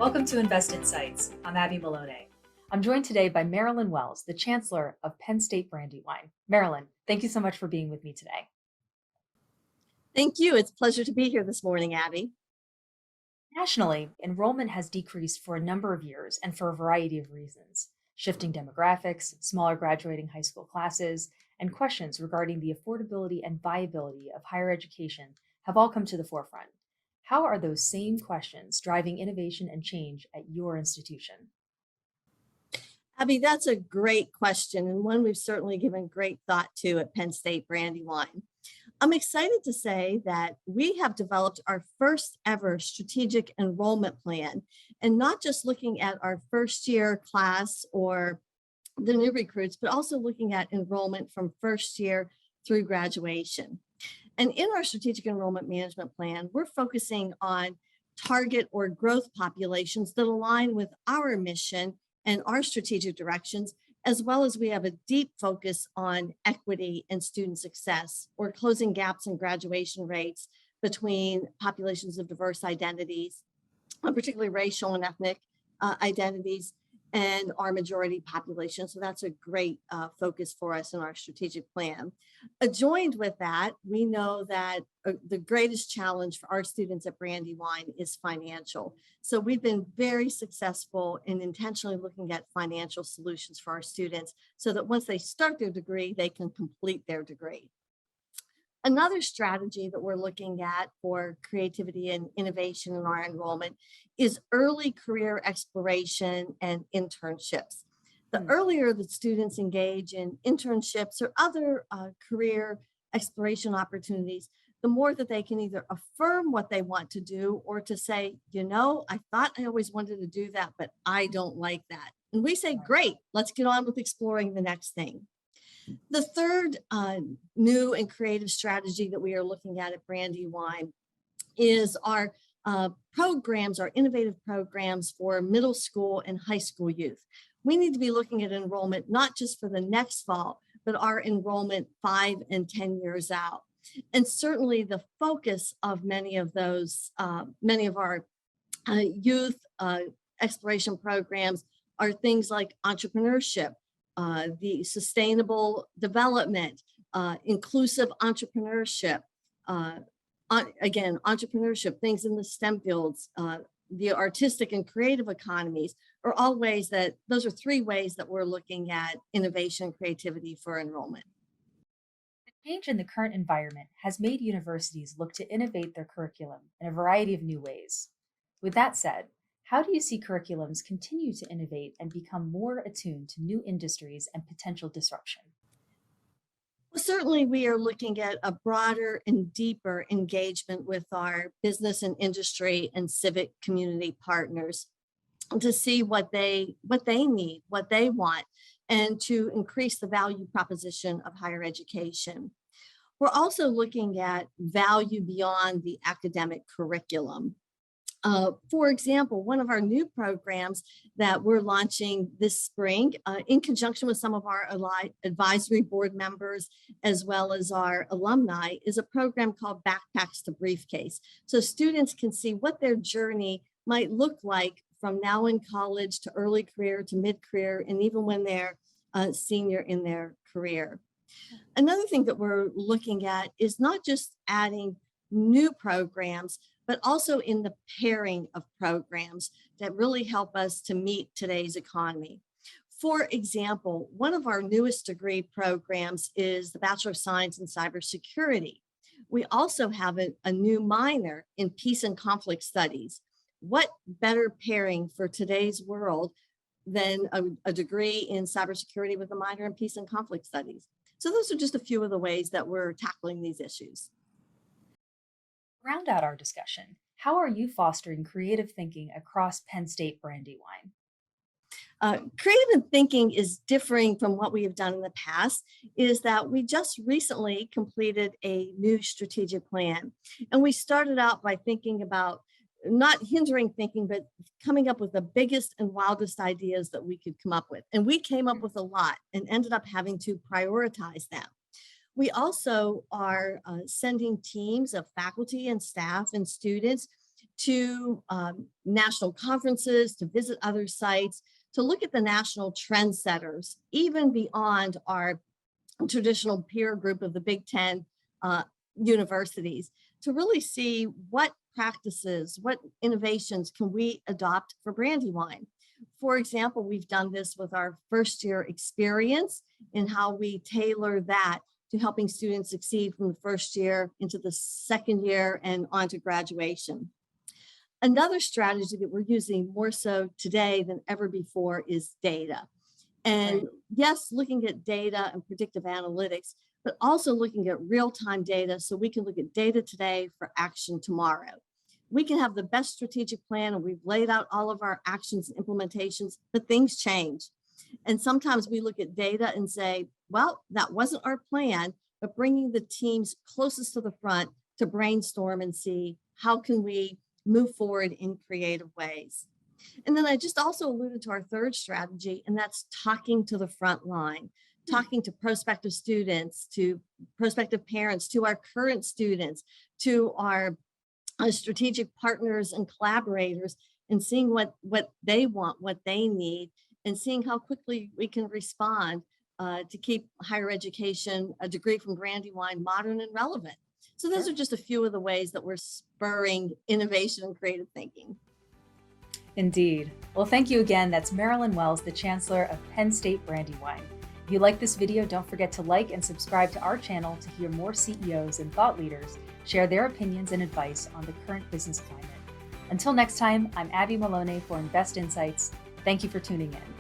Welcome to Invest Insights. I'm Abby Maloney. I'm joined today by Marilyn Wells, the Chancellor of Penn State Brandywine. Marilyn, thank you so much for being with me today. Thank you. It's a pleasure to be here this morning, Abby. Nationally, enrollment has decreased for a number of years and for a variety of reasons. Shifting demographics, smaller graduating high school classes, and questions regarding the affordability and viability of higher education have all come to the forefront. How are those same questions driving innovation and change at your institution? Abby, that's a great question and one we've certainly given great thought to at Penn State Brandywine. I'm excited to say that we have developed our first ever strategic enrollment plan, and not just looking at our first year class or the new recruits, but also looking at enrollment from first year through graduation. And in our strategic enrollment management plan, we're focusing on target or growth populations that align with our mission and our strategic directions, as well as we have a deep focus on equity and student success, or closing gaps in graduation rates between populations of diverse identities, particularly racial and ethnic identities, and our majority population. So that's a great focus for us in our strategic plan. Adjoined with that, we know that the greatest challenge for our students at Brandywine is financial. So we've been very successful in intentionally looking at financial solutions for our students so that once they start their degree, they can complete their degree. Another strategy that we're looking at for creativity and innovation in our enrollment is early career exploration and internships. The earlier that students engage in internships or other career exploration opportunities, the more that they can either affirm what they want to do or to say, you know, I thought I always wanted to do that, but I don't like that. And we say, great, let's get on with exploring the next thing. The third new and creative strategy that we are looking at Brandywine is our programs, our innovative programs for middle school and high school youth. We need to be looking at enrollment, not just for the next fall, but our enrollment 5 and 10 years out. And certainly the focus of many of those, many of our youth exploration programs are things like entrepreneurship, the sustainable development, inclusive entrepreneurship, again, entrepreneurship, things in the STEM fields, the artistic and creative economies are all ways that, those are 3 ways that we're looking at innovation and creativity for enrollment. The change in the current environment has made universities look to innovate their curriculum in a variety of new ways. With that said, how do you see curriculums continue to innovate and become more attuned to new industries and potential disruption? Well, certainly we are looking at a broader and deeper engagement with our business and industry and civic community partners to see what they need, what they want, and to increase the value proposition of higher education. We're also looking at value beyond the academic curriculum. For example, one of our new programs that we're launching this spring in conjunction with some of our advisory board members, as well as our alumni, is a program called Backpacks to Briefcase. So students can see what their journey might look like from now in college to early career to mid-career, and even when they're senior in their career. Another thing that we're looking at is not just adding new programs, but also in the pairing of programs that really help us to meet today's economy. For example, one of our newest degree programs is the Bachelor of Science in Cybersecurity. We also have a new minor in Peace and Conflict Studies. What better pairing for today's world than a degree in cybersecurity with a minor in Peace and Conflict Studies? So those are just a few of the ways that we're tackling these issues. Round out our discussion, how are you fostering creative thinking across Penn State Brandywine? Creative thinking is differing from what we have done in the past, is that we just recently completed a new strategic plan. And we started out by thinking about not hindering thinking, but coming up with the biggest and wildest ideas that we could come up with. And we came up with a lot and ended up having to prioritize them. We also are sending teams of faculty and staff and students to national conferences, to visit other sites, to look at the national trendsetters, even beyond our traditional peer group of the Big Ten universities, to really see what practices, what innovations can we adopt for Brandywine. For example, we've done this with our first year experience and how we tailor that to helping students succeed from the first year into the second year and on to graduation. Another strategy that we're using more so today than ever before is data. And Right. yes, looking at data and predictive analytics, but also looking at real-time data so we can look at data today for action tomorrow. We can have the best strategic plan and we've laid out all of our actions and implementations, but things change. And sometimes we look at data and say, well, that wasn't our plan, but bringing the teams closest to the front to brainstorm and see how can we move forward in creative ways. And then I just also alluded to our third strategy, and that's talking to the front line, talking to prospective students, to prospective parents, to our current students, to our strategic partners and collaborators, and seeing what they want, what they need, and seeing how quickly we can respond to keep higher education, a degree from Brandywine, modern and relevant. So those Sure. are just a few of the ways that we're spurring innovation and creative thinking. Indeed. Well, thank you again. That's Marilyn Wells, the Chancellor of Penn State Brandywine. If you like this video, don't forget to like and subscribe to our channel to hear more CEOs and thought leaders share their opinions and advice on the current business climate. Until next time, I'm Abby Maloney for Invest Insights. Thank you for tuning in.